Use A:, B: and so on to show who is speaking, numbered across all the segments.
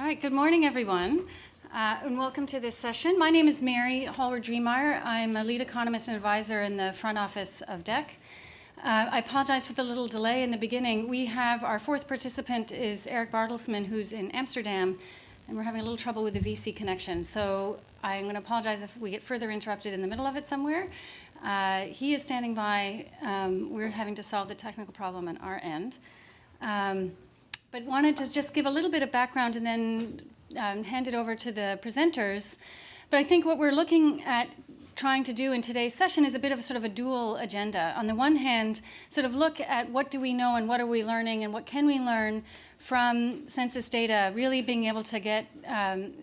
A: All right, good morning, everyone, and welcome to this session. My name is Mary Hallward-Driemeier. I'm a lead economist and advisor in the front office of DEC. I apologize for the little delay in the beginning. We have our fourth participant is Eric Bartelsman, who's in Amsterdam, and we're having a little trouble with the VC connection. So I'm going to apologize if we get further interrupted in the middle of it somewhere. He is standing by. We're having to solve the technical problem on our end. But wanted to just give a little bit of background and then hand it over to the presenters. But I think what we're looking at trying to do in today's session is a bit of a sort of a dual agenda. On the one hand, sort of look at what do we know and what are we learning and what can we learn from census data, really being able to get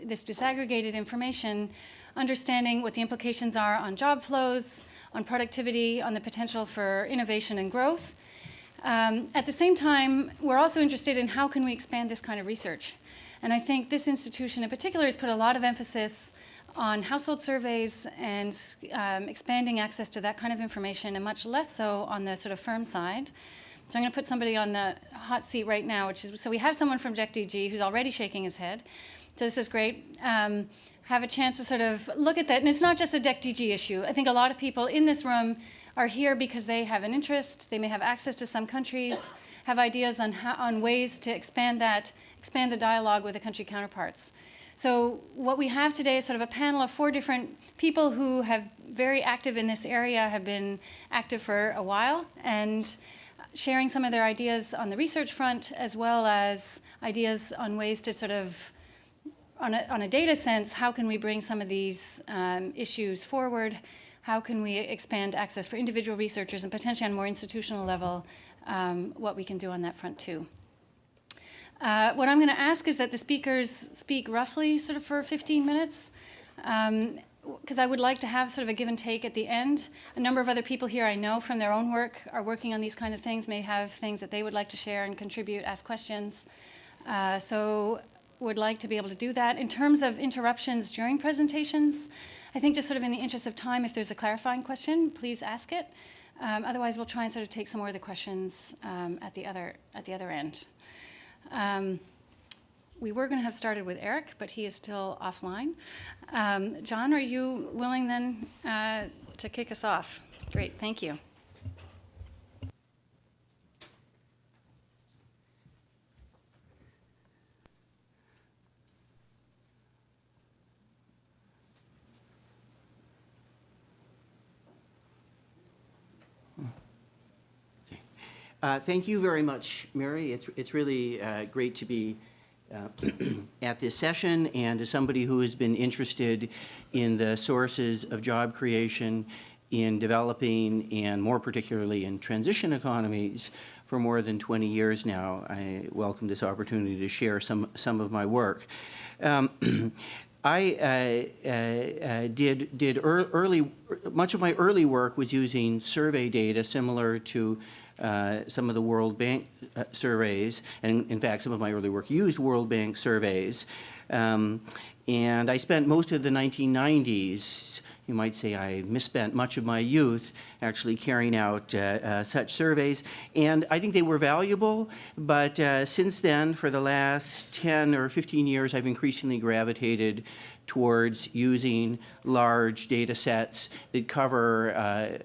A: this disaggregated information, understanding what the implications are on job flows, on productivity, on the potential for innovation and growth. At the same time, we're also interested in how can we expand this kind of research. And I think this institution in particular has put a lot of emphasis on household surveys and expanding access to that kind of information, and much less so on the sort of firm side. So I'm going to put somebody on the hot seat right now, so we have someone from DECDP who's already shaking his head. So this is great. Have a chance to sort of look at that. And it's not just a DECDP issue. I think a lot of people in this room are here because they have an interest, they may have access to some countries, have ideas on ways to expand the dialogue with the country counterparts. So what we have today is sort of a panel of 4 different people who have very active in this area, have been active for a while, and sharing some of their ideas on the research front, as well as ideas on ways to sort of, on a data sense, how can we bring some of these issues forward? How can we expand access for individual researchers and potentially on a more institutional level, what we can do on that front too. What I'm going to ask is that the speakers speak roughly sort of for 15 minutes, because I would like to have sort of a give and take at the end. A number of other people here I know from their own work are working on these kind of things, may have things that they would like to share and contribute, ask questions. So would like to be able to do that. In terms of interruptions during presentations, I think just sort of in the interest of time, if there's a clarifying question, please ask it. Otherwise, we'll try and sort of take some more of the questions at the other end. We were going to have started with Eric, but he is still offline. John, are you willing then to kick us off? Great, thank you.
B: Thank you very much, Mary. It's really great to be at this session, and as somebody who has been interested in the sources of job creation in developing and more particularly in transition economies for more than 20 years now, I welcome this opportunity to share some of my work. I did much of my early work was using survey data similar to some of the World Bank surveys, and in fact some of my early work used World Bank surveys. And I spent most of the 1990s, you might say I misspent much of my youth actually carrying out such surveys. And I think they were valuable, but since then, for the last 10 or 15 years, I've increasingly gravitated towards using large data sets that cover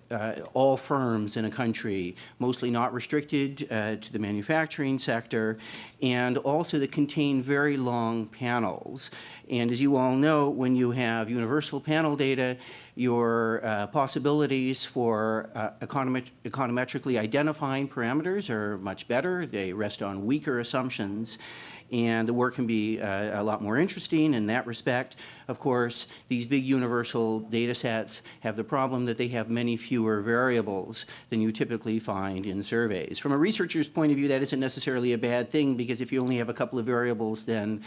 B: all firms in a country, mostly not restricted to the manufacturing sector, and also that contain very long panels. And as you all know, when you have universal panel data, your possibilities for econometrically identifying parameters are much better. They rest on weaker assumptions, and the work can be a lot more interesting in that respect. Of course, these big universal data sets have the problem that they have many fewer variables than you typically find in surveys. From a researcher's point of view, that isn't necessarily a bad thing, because if you only have a couple of variables, then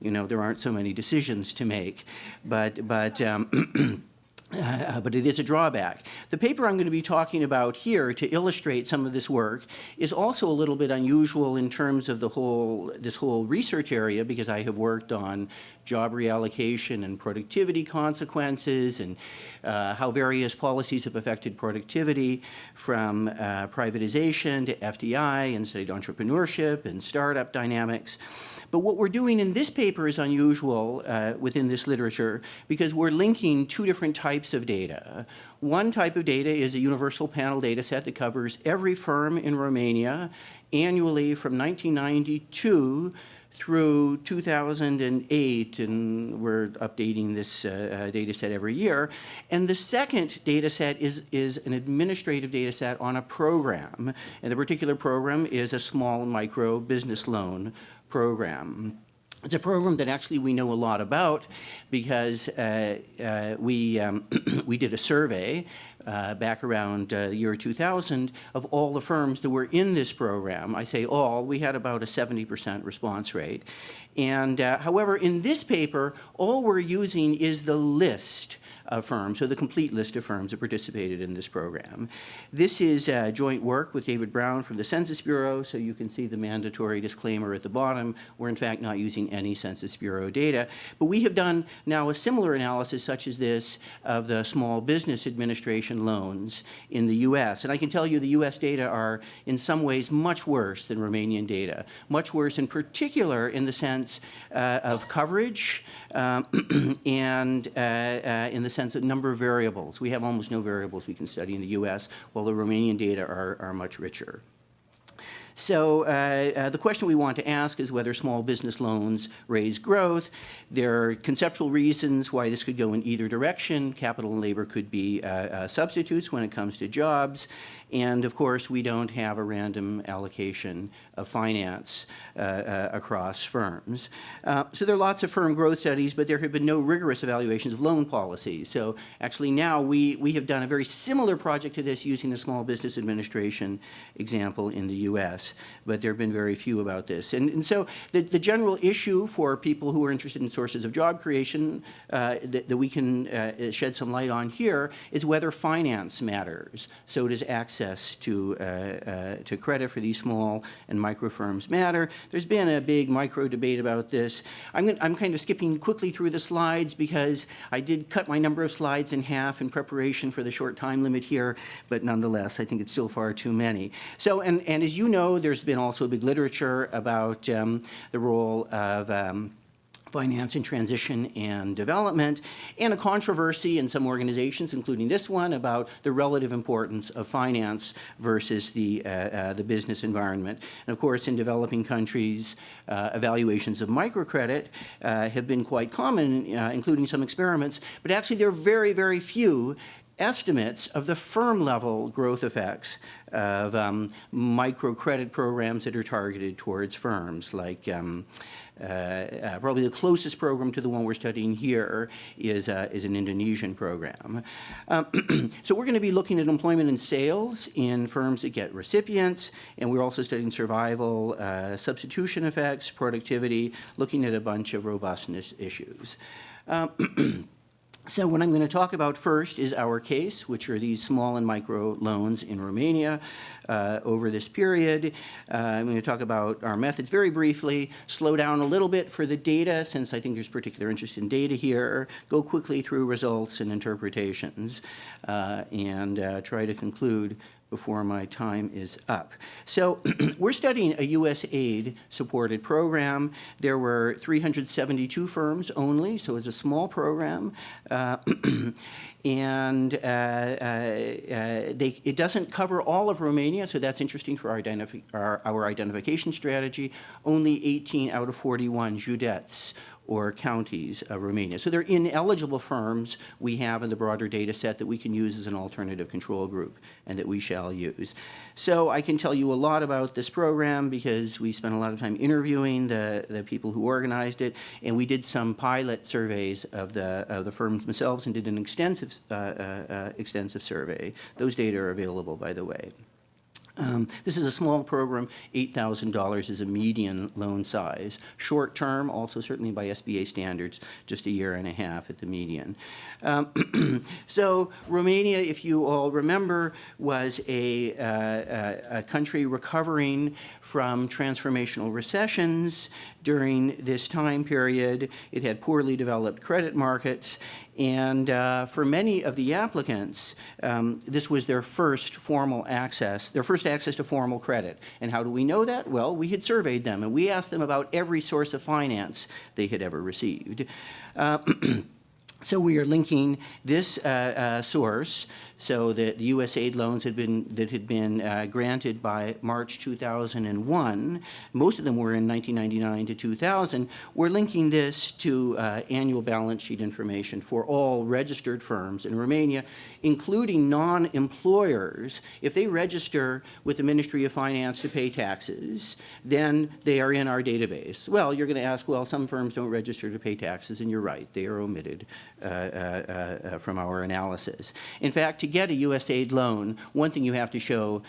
B: there aren't so many decisions to make. But but it is a drawback. The paper I'm going to be talking about here to illustrate some of this work is also a little bit unusual in terms of this whole research area, because I have worked on job reallocation and productivity consequences and how various policies have affected productivity, from privatization to FDI, and studied entrepreneurship and startup dynamics. But what we're doing in this paper is unusual within this literature, because we're linking two different types of data. One type of data is a universal panel data set that covers every firm in Romania annually from 1992 through 2008, and we're updating this data set every year. And the second data set is an administrative data set on a program, and the particular program is a small and micro business loan program. It's a program that actually we know a lot about, because we did a survey back around the year 2000 of all the firms that were in this program. I say all, we had about a 70% response rate. And however, in this paper, all we're using is the list of firms, so the complete list of firms that participated in this program. This is joint work with David Brown from the Census Bureau, so you can see the mandatory disclaimer at the bottom. We're in fact not using any Census Bureau data, but we have done now a similar analysis such as this of the Small Business Administration loans in the US. And I can tell you the US data are in some ways much worse than Romanian data, much worse in particular in the sense of coverage and in the sense of number of variables. We have almost no variables we can study in the US, while the Romanian data are much richer. So the question we want to ask is whether small business loans raise growth. There are conceptual reasons why this could go in either direction. Capital and labor could be substitutes when it comes to jobs. And of course, we don't have a random allocation of finance across firms. So there are lots of firm growth studies, but there have been no rigorous evaluations of loan policies. So actually now we have done a very similar project to this using the Small Business Administration example in the US, but there have been very few about this. And so the general issue for people who are interested in sources of job creation that we can shed some light on here is whether finance matters. So does access to credit for these small and micro firms matter? There's been a big micro debate about this. I'm kind of skipping quickly through the slides because I did cut my number of slides in half in preparation for the short time limit here, but nonetheless, I think it's still far too many. So, and as you know, there's been also a big literature about the role of finance in transition and development, and a controversy in some organizations, including this one, about the relative importance of finance versus the business environment. And of course, in developing countries, evaluations of microcredit have been quite common, including some experiments, but actually there are very, very few estimates of the firm-level growth effects of microcredit programs that are targeted towards firms, like probably the closest program to the one we're studying here is an Indonesian program. So we're going to be looking at employment and sales in firms that get recipients, and we're also studying survival, substitution effects, productivity, looking at a bunch of robustness issues. So what I'm going to talk about first is our case, which are these small and micro loans in Romania over this period. I'm going to talk about our methods very briefly, slow down a little bit for the data, since I think there's particular interest in data here, go quickly through results and interpretations, and try to conclude before my time is up. So we're studying a USAID-supported program. There were 372 firms only, so it's a small program. And it doesn't cover all of Romania, so that's interesting for our identification strategy. Only 18 out of 41 judets or counties of Romania. So they're ineligible firms we have in the broader data set that we can use as an alternative control group and that we shall use. So I can tell you a lot about this program because we spent a lot of time interviewing the people who organized it, and we did some pilot surveys of the firms themselves and did an extensive survey. Those data are available, by the way. This is a small program. $8,000 is a median loan size. Short term, also certainly by SBA standards, just a year and a half at the median. So Romania, if you all remember, was a country recovering from transformational recessions during this time period. It had poorly developed credit markets, and for many of the applicants, this was their first access to formal credit. And how do we know that? Well, we had surveyed them, and we asked them about every source of finance they had ever received. So we are linking this source, so that the USAID loans had been granted by March 2001. Most of them were in 1999 to 2000. We're linking this to annual balance sheet information for all registered firms in Romania, including non-employers. If they register with the Ministry of Finance to pay taxes, then they are in our database. Well, you're going to ask, well, some firms don't register to pay taxes, and you're right, they are omitted from our analysis. In fact, to get a USAID loan, one thing you have to show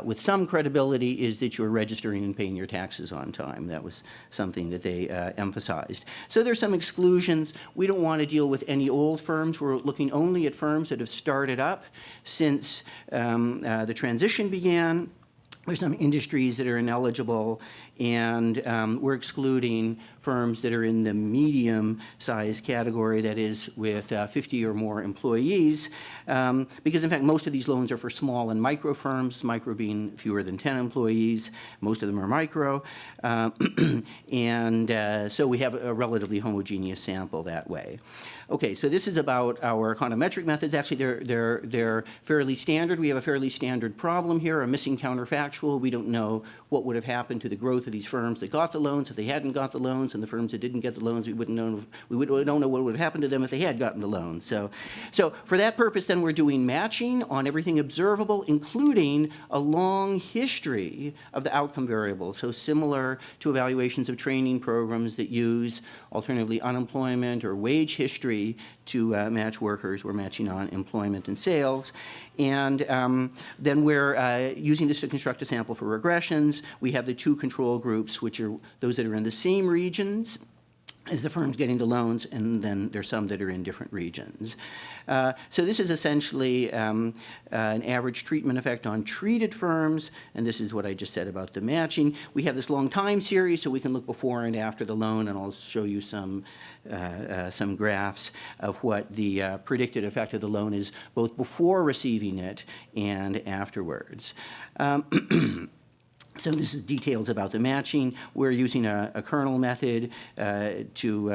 B: with some credibility is that you're registering and paying your taxes on time. That was something that they emphasized. So there's some exclusions. We don't want to deal with any old firms. We're looking only at firms that have started up since the transition began. There's some industries that are ineligible, and we're excluding firms that are in the medium-sized category, that is with 50 or more employees, because in fact most of these loans are for small and micro firms, micro being fewer than 10 employees. Most of them are micro, and so we have a relatively homogeneous sample that way. Okay, so this is about our econometric methods. Actually, they're fairly standard. We have a fairly standard problem here, a missing counterfactual. We don't know what would have happened to the growth of these firms that got the loans if they hadn't got the loans, and the firms that didn't get the loans, we don't know what would have happened to them if they had gotten the loans. So for that purpose, then we're doing matching on everything observable, including a long history of the outcome variables. So similar to evaluations of training programs that use alternatively unemployment or wage history to match workers. We're matching on employment and sales. And then we're using this to construct a sample for regressions. We have the two control groups, which are those that are in the same regions as the firms getting the loans, and then there's some that are in different regions. So this is essentially an average treatment effect on treated firms, and this is what I just said about the matching. We have this long time series, so we can look before and after the loan, and I'll show you some graphs of what the predicted effect of the loan is, both before receiving it and afterwards. So this is details about the matching. We're using a kernel method to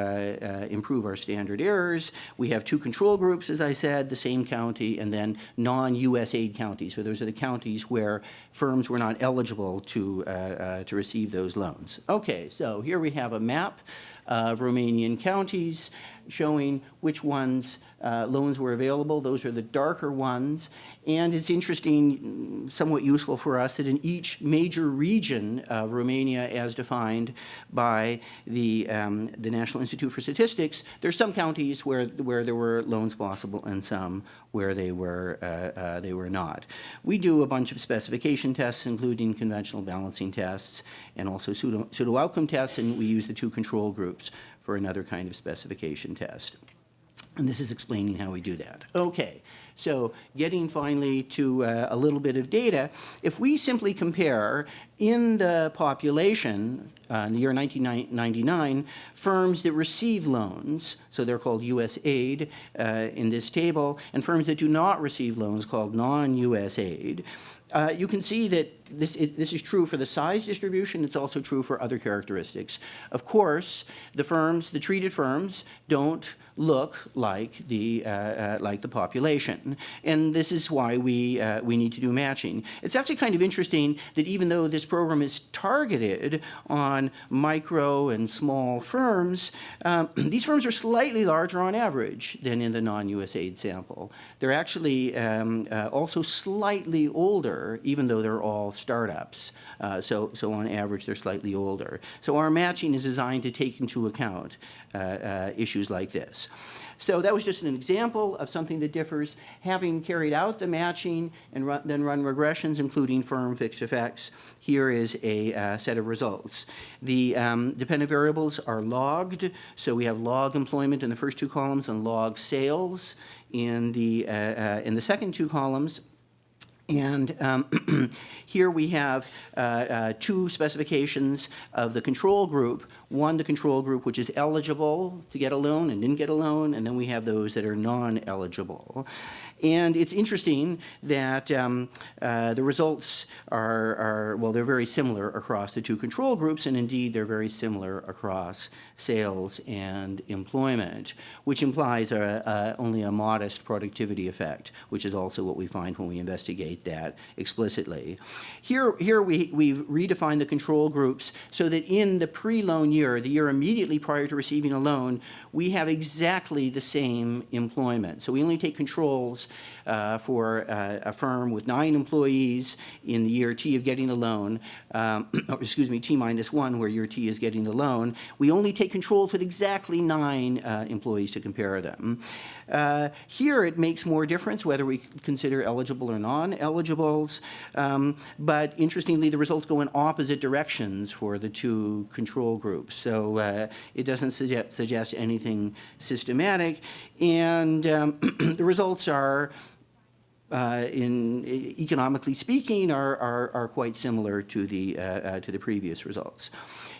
B: improve our standard errors. We have two control groups, as I said, the same county, and then non-USAID counties. So those are the counties where firms were not eligible to receive those loans. Okay, so here we have a map of Romanian counties showing which ones loans were available. Those are the darker ones. And it's interesting, somewhat useful for us, that in each major region of Romania, as defined by the National Institute for Statistics, there's some counties where there were loans possible and some where they were not. We do a bunch of specification tests, including conventional balancing tests and also pseudo outcome tests, and we use the two control groups for another kind of specification test. And this is explaining how we do that. Okay, so getting finally to a little bit of data, if we simply compare in the population in the year 1999, firms that receive loans, so they're called USAID in this table, and firms that do not receive loans called non-USAID, you can see that this is true for the size distribution. It's also true for other characteristics. Of course, the treated firms don't look like the population, and this is why we need to do matching. It's actually kind of interesting that even though this program is targeted on micro and small firms, these firms are slightly larger on average than in the non-USAID sample. They're actually also slightly older older, even though they're all startups. So on average, they're slightly older. So our matching is designed to take into account issues like this. So that was just an example of something that differs. Having carried out the matching and then run regressions, including firm fixed effects, here is a set of results. The dependent variables are logged, so we have log employment in the first two columns and log sales in the second two columns. And here we have two specifications of the control group. One, the control group which is eligible to get a loan and didn't get a loan, and then we have those that are non-eligible. And it's interesting that the results well, they're very similar across the two control groups, and indeed they're very similar across sales and employment, which implies only a modest productivity effect, which is also what we find when we investigate that explicitly. Here we've redefined the control groups so that in the pre-loan year, the year immediately prior to receiving a loan, we have exactly the same employment. So we only take controls for a firm with 9 employees in the year T of getting the loan, T minus 1, where year T is getting the loan. We only take controls with exactly 9 employees to compare them. Here it makes more difference whether we consider eligible or non-eligibles, but interestingly the results go in opposite directions for the two control groups. So it doesn't suggest anything systematic, and the results are economically speaking, are quite similar to the previous results.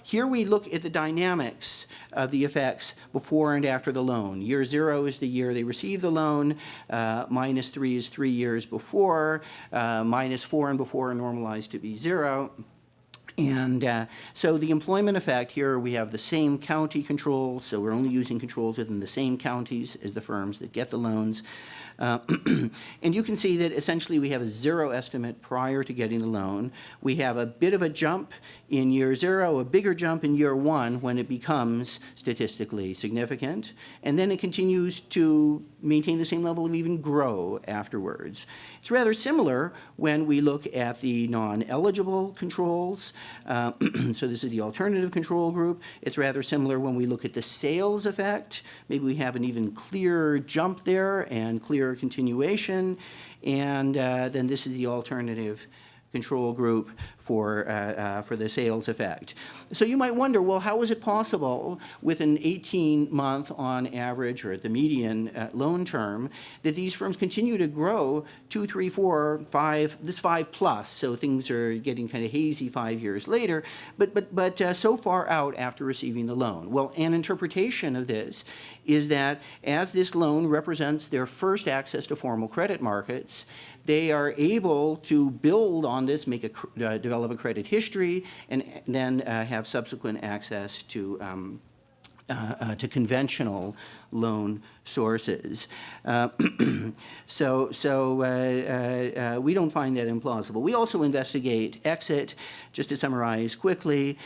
B: Here we look at the dynamics of the effects before and after the loan. Year 0 is the year they receive the loan. Minus 3 is 3 years before. Minus 4 and before are normalized to be 0. And so the employment effect here, we have the same county controls, so we're only using controls within the same counties as the firms that get the loans. And you can see that essentially we have a 0 estimate prior to getting the loan. We have a bit of a jump in year 0, a bigger jump in year 1 when it becomes statistically significant, and then it continues to maintain the same level and even grow afterwards. It's rather similar when we look at the non-eligible controls. So this is the alternative control group. It's rather similar when we look at the sales effect. Maybe we have an even clearer jump there and clearer continuation. And then this is the alternative control group for the sales effect. So you might wonder, well, how is it possible with an 18-month on average or at the median loan term that these firms continue to grow 2, 3, 4, 5, this 5 plus, so things are getting kind of hazy 5 years later, but so far out after receiving the loan? Well, an interpretation of this is that as this loan represents their first access to formal credit markets, they are able to build on this, develop a credit history, and then have subsequent access to conventional loan sources. So we don't find that implausible. We also investigate exit. Just to summarize quickly,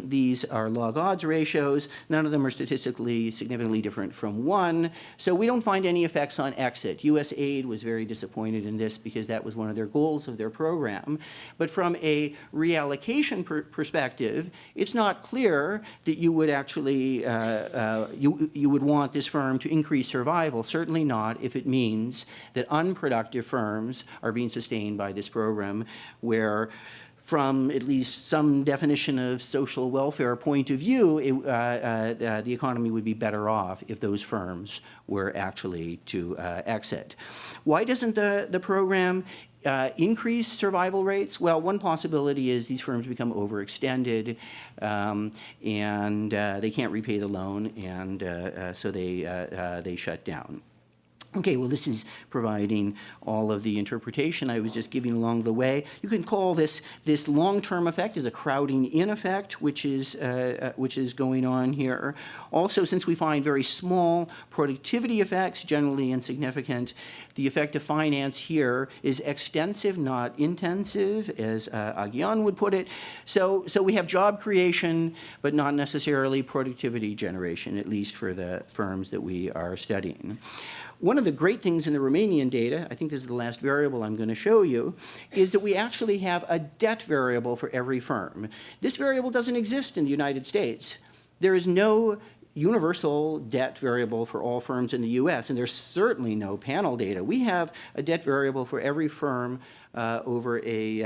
B: these are log odds ratios. None of them are statistically significantly different from 1. So we don't find any effects on exit. USAID was very disappointed in this because that was one of their goals of their program. But from a reallocation perspective, it's not clear that you would actually, you would want this firm to increase survival, certainly not if it means that unproductive firms are being sustained by this program, where from at least some definition of social welfare point of view, the economy would be better off if those firms were actually to exit. Why doesn't the program increase survival rates? Well, one possibility is these firms become overextended and they can't repay the loan, and so they shut down. Okay, well, this is providing all of the interpretation I was just giving along the way. You can call this long-term effect as a crowding in effect, which is going on here. Also, since we find very small productivity effects, generally insignificant, the effect of finance here is extensive, not intensive, as Aghion would put it. So we have job creation, but not necessarily productivity generation, at least for the firms that we are studying. One of the great things in the Romanian data, I think this is the last variable I'm going to show you, is that we actually have a debt variable for every firm. This variable doesn't exist in the United States. There is no universal debt variable for all firms in the US, and there's certainly no panel data. We have a debt variable for every firm over a,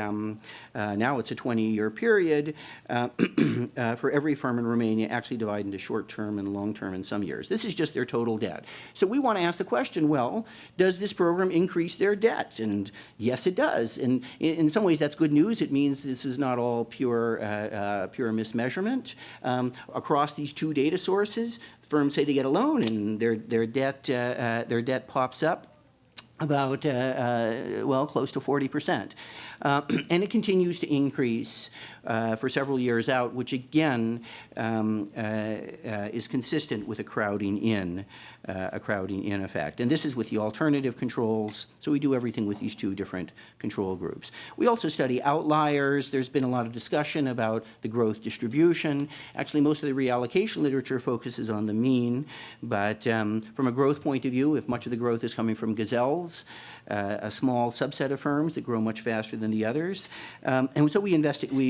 B: now it's a 20-year period, for every firm in Romania, actually divided into short-term and long-term in some years. This is just their total debt. So we want to ask the question, well, does this program increase their debt? And yes, it does. And in some ways, that's good news. It means this is not all pure mismeasurement. Across these two data sources, firms say they get a loan and their debt pops up about, well, close to 40%. And it continues to increase for several years out, which again is consistent with a crowding in effect. And this is with the alternative controls. So we do everything with these two different control groups. We also study outliers. There's been a lot of discussion about the growth distribution. Actually, most of the reallocation literature focuses on the mean. But from a growth point of view, if much of the growth is coming from gazelles, a small subset of firms that grow much faster than the others. And so we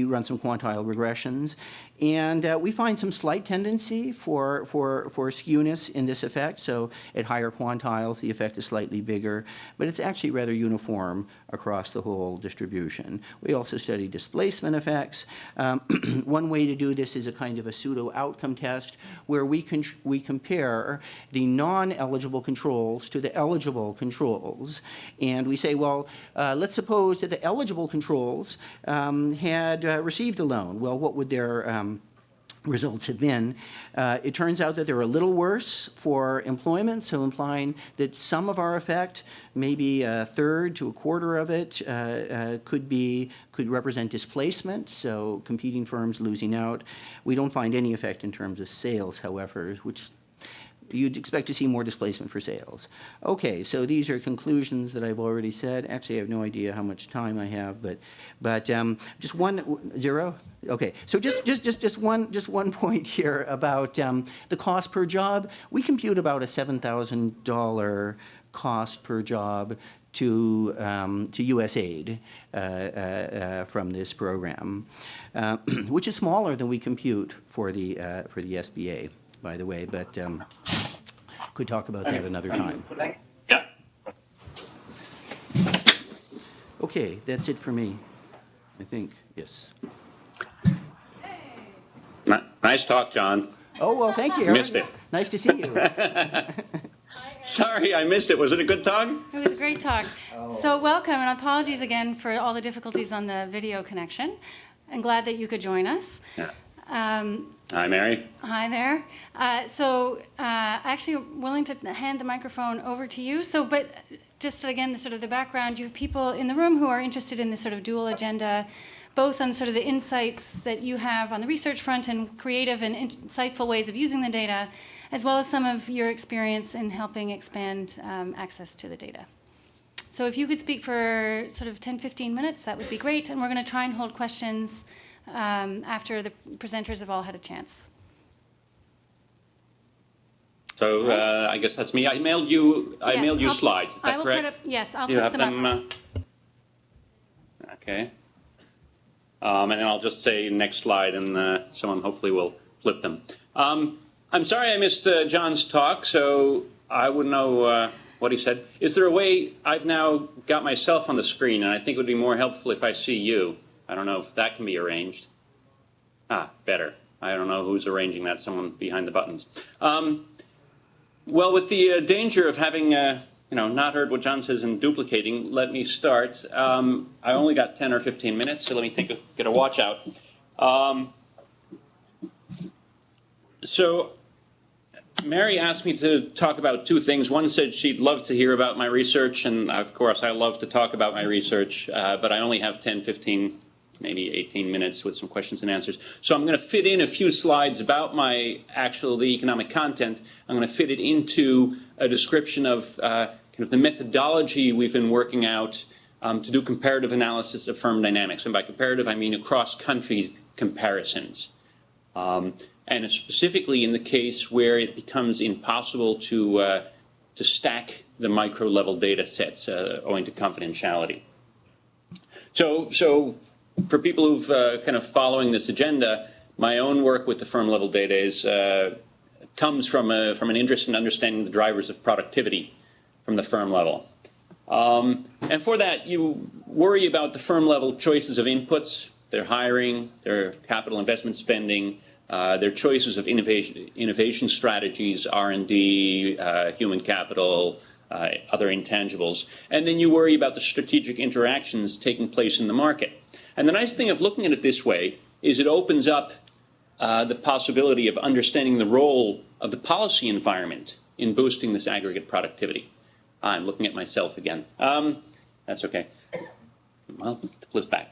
B: run some quantile regressions, and we find some slight tendency for skewness in this effect. So at higher quantiles, the effect is slightly bigger, but it's actually rather uniform across the whole distribution. We also study displacement effects. One way to do this is a kind of a pseudo outcome test where we compare the non-eligible controls to the eligible controls. And we say, well, let's suppose that the eligible controls had received a loan. Well, what would their results have been? It turns out that they're a little worse for employment, so implying that some of our effect, maybe a third to a quarter of it, could represent displacement, so competing firms losing out. We don't find any effect in terms of sales, however, which you'd expect to see more displacement for sales. Okay, so these are conclusions that I've already said. Actually, I have no idea how much time I have, but just zero? Okay, so just one point here about the cost per job. We compute about a $7,000 cost per job to U.S. aid from this program, which is smaller than we compute for the SBA, by the way, but could talk about that another time.
C: Yeah.
B: Okay, that's it for me, I think. Yes.
C: Nice talk, John.
B: Oh, well, thank you.
C: Missed it.
B: Nice to see you.
C: Sorry, I missed it. Was it a good talk?
A: It was a great talk.
B: Oh.
A: So welcome, and apologies again for all the difficulties on the video connection. I'm glad that you could join us.
C: Yeah. Hi, Mary.
A: Hi there. Actually willing to hand the microphone over to you. So, but just again, the sort of the background, you have people in the room who are interested in this sort of dual agenda, both on sort of the insights that you have on the research front and creative and insightful ways of using the data, as well as some of your experience in helping expand access to the data. So if you could speak for sort of 10, 15 minutes, that would be great. And we're going to try and hold questions after the presenters have all had a chance.
C: So I guess that's me. I mailed you slides. Is that correct?
A: I'll
C: you
A: put
C: have
A: them up.
C: Okay. And then I'll just say next slide, and someone hopefully will flip them. I'm sorry I missed John's talk, so I wouldn't know what he said. Is there a way? I've now got myself on the screen, and I think it would be more helpful if I see you. I don't know if that can be arranged. Better. I don't know who's arranging that. Someone behind the buttons. Well, with the danger of having not heard what John says and duplicating, let me start. I only got 10 or 15 minutes, so let me get a watch out. So Mary asked me to talk about two things. One said she'd love to hear about my research, and of course I love to talk about my research, but I only have 10, 15, maybe 18 minutes with some questions and answers. So I'm going to fit in a few slides about the economic content. I'm going to fit it into a description of kind of the methodology we've been working out to do comparative analysis of firm dynamics. And by comparative, I mean across country comparisons. And specifically in the case where it becomes impossible to to stack the micro-level data sets owing to confidentiality. So for people who've kind of following this agenda, my own work with the firm-level data comes from an interest in understanding the drivers of productivity from the firm level. And for that, you worry about the firm-level choices of inputs, their hiring, their capital investment spending, their choices of innovation strategies, R&D, human capital, other intangibles. And then you worry about the strategic interactions taking place in the market. And the nice thing of looking at it this way is it opens up the possibility of understanding the role of the policy environment in boosting this aggregate productivity. I'm looking at myself again. That's okay. Well, flip back.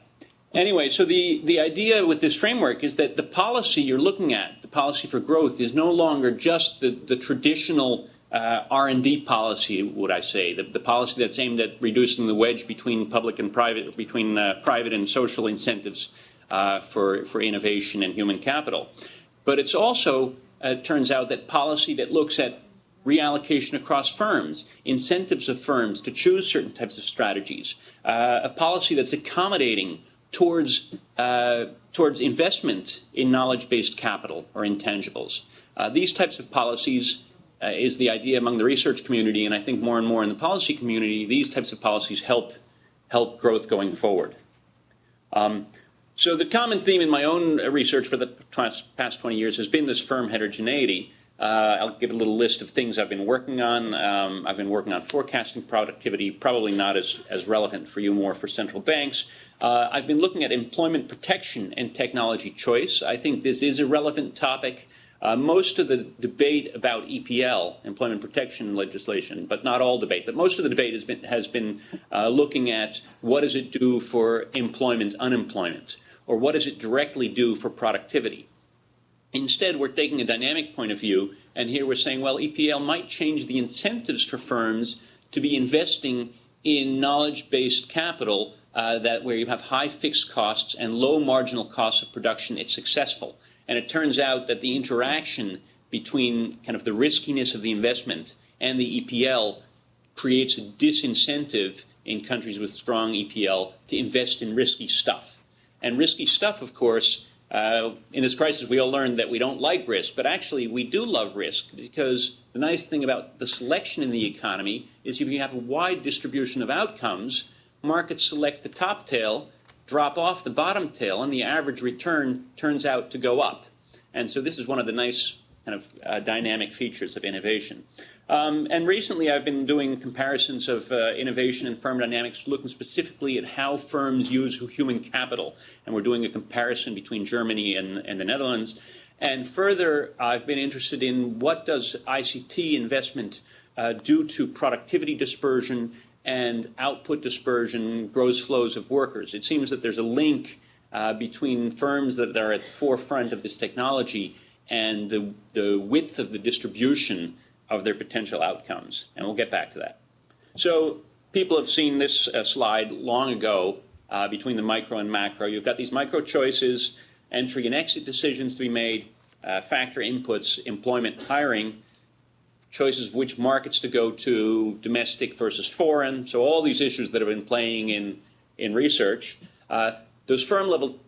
C: Anyway, so the idea with this framework is that the policy you're looking at, the policy for growth, is no longer just the traditional R&D policy, would I say, the policy that's aimed at reducing the wedge between public and private, between private and social incentives for innovation and human capital. But it's also, turns out, that policy that looks at reallocation across firms, incentives of firms to choose certain types of strategies, a policy that's accommodating towards investment in knowledge-based capital or intangibles. These types of policies is the idea among the research community, and I think more and more in the policy community, these types of policies help growth going forward. So the common theme in my own research for the past 20 years has been this firm heterogeneity. I'll give a little list of things I've been working on. I've been working on forecasting productivity, probably not as relevant for you, more for central banks. I've been looking at employment protection and technology choice. I think this is a relevant topic. Most of the debate about EPL, employment protection legislation, but not all debate, but most of the debate has been looking at what does it do for employment, unemployment, or what does it directly do for productivity. Instead, we're taking a dynamic point of view, and here we're saying, well, EPL might change the incentives for firms to be investing in knowledge-based capital where you have high fixed costs and low marginal costs of production, it's successful. And it turns out that the interaction between kind of the riskiness of the investment and the EPL creates a disincentive in countries with strong EPL to invest in risky stuff. And risky stuff, of course, in this crisis, we all learned that we don't like risk, but actually we do love risk, because the nice thing about the selection in the economy is if you have a wide distribution of outcomes, markets select the top tail, drop off the bottom tail, and the average return turns out to go up. And so this is one of the nice kind of dynamic features of innovation. And recently I've been doing comparisons of innovation and firm dynamics, looking specifically at how firms use human capital. And we're doing a comparison between Germany and the Netherlands. And further, I've been interested in what does ICT investment do to productivity dispersion and output dispersion, gross flows of workers. It seems that there's a link between firms that are at the forefront of this technology and the width of the distribution of their potential outcomes. And we'll get back to that. So people have seen this slide long ago between the micro and macro. You've got these micro choices, entry and exit decisions to be made, factor inputs, employment, hiring, choices of which markets to go to, domestic versus foreign. So all these issues that have been playing in research. Those firm-level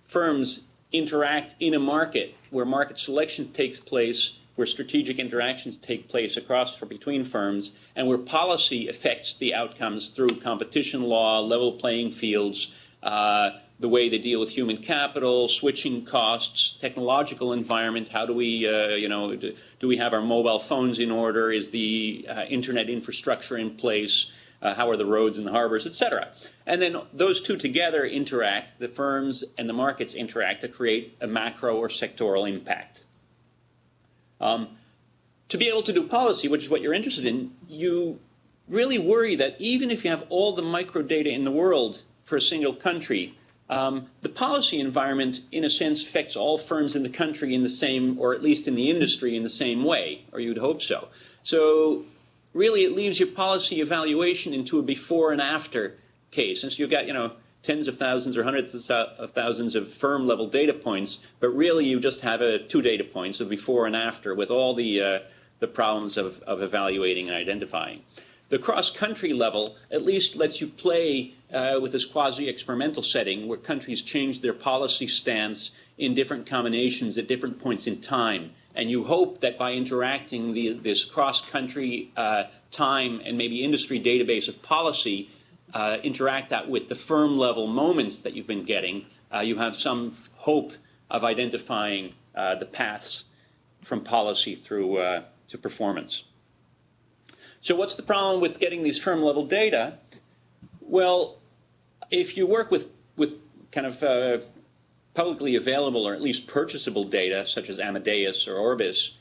C: firms interact in a market where market selection takes place, where strategic interactions take place across or between firms, and where policy affects the outcomes through competition law, level playing fields, the way they deal with human capital, switching costs, technological environment. How do we, do we have our mobile phones in order? Is the internet infrastructure in place? How are the roads and the harbors, et cetera? And then those two together interact, the firms and the markets interact to create a macro or sectoral impact. To be able to do policy, which is what you're interested in, you really worry that even if you have all the micro data in the world for a single country, the policy environment, in a sense, affects all firms in the country in the same, or at least in the industry in the same way, or you'd hope so. So really it leaves your policy evaluation into a before and after case. And so you've got, tens of thousands or hundreds of thousands of firm-level data points, but really you just have two data points, a before and after, with all the the problems of evaluating and identifying. The cross-country level at least lets you play with this quasi-experimental setting where countries change their policy stance in different combinations at different points in time. And you hope that by interacting this cross-country time and maybe industry database of policy, interact that with the firm-level moments that you've been getting, you have some hope of identifying the paths from policy through to performance. So what's the problem with getting these firm-level data? Well, if you work with kind of publicly available or at least purchasable data, such as Amadeus or Orbis,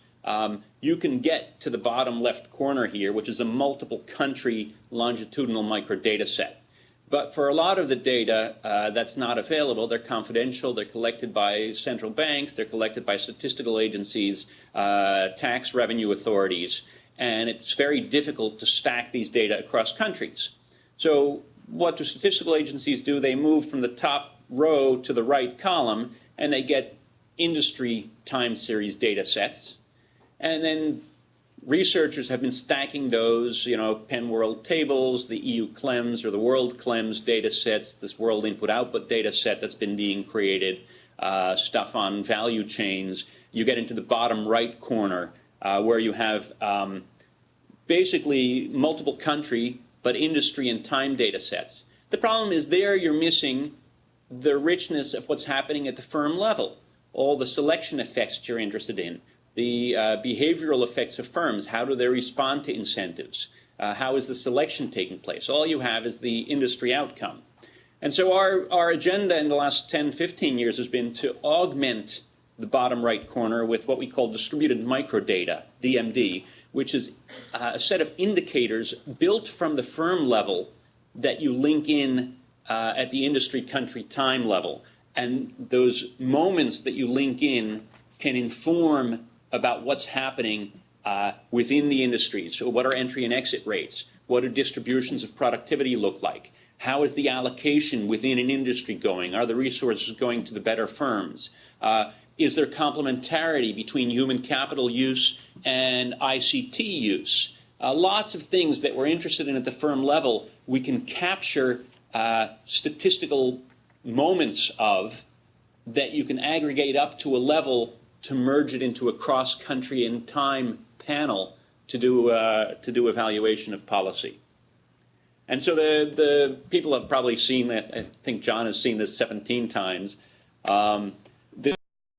C: you can get to the bottom left corner here, which is a multiple country longitudinal microdata set. But for a lot of the data that's not available, they're confidential, they're collected by central banks, they're collected by statistical agencies, tax revenue authorities, and it's very difficult to stack these data across countries. So what do statistical agencies do? They move from the top row to the right column, and they get industry time series data sets. And then researchers have been stacking those, Penn World Tables, the EU CLEMS or the World CLEMS data sets, this World Input-Output data set that's been being created, stuff on value chains. You get into the bottom right corner where you have basically multiple country but industry and time data sets. The problem is there you're missing the richness of what's happening at the firm level, all the selection effects that you're interested in, the behavioral effects of firms. How do they respond to incentives? How is the selection taking place? All you have is the industry outcome. And so our agenda in the last 10, 15 years has been to augment the bottom right corner with what we call distributed microdata, DMD, which is a set of indicators built from the firm level that you link in at the industry country time level. And those moments that you link in can inform about what's happening within the industry. So what are entry and exit rates? What do distributions of productivity look like? How is the allocation within an industry going? Are the resources going to the better firms? Is there complementarity between human capital use and ICT use? Lots of things that we're interested in at the firm level, we can capture statistical moments of that you can aggregate up to a level to merge it into a cross-country and time panel to do evaluation of policy. And so the people have probably seen that. I think John has seen this 17 times.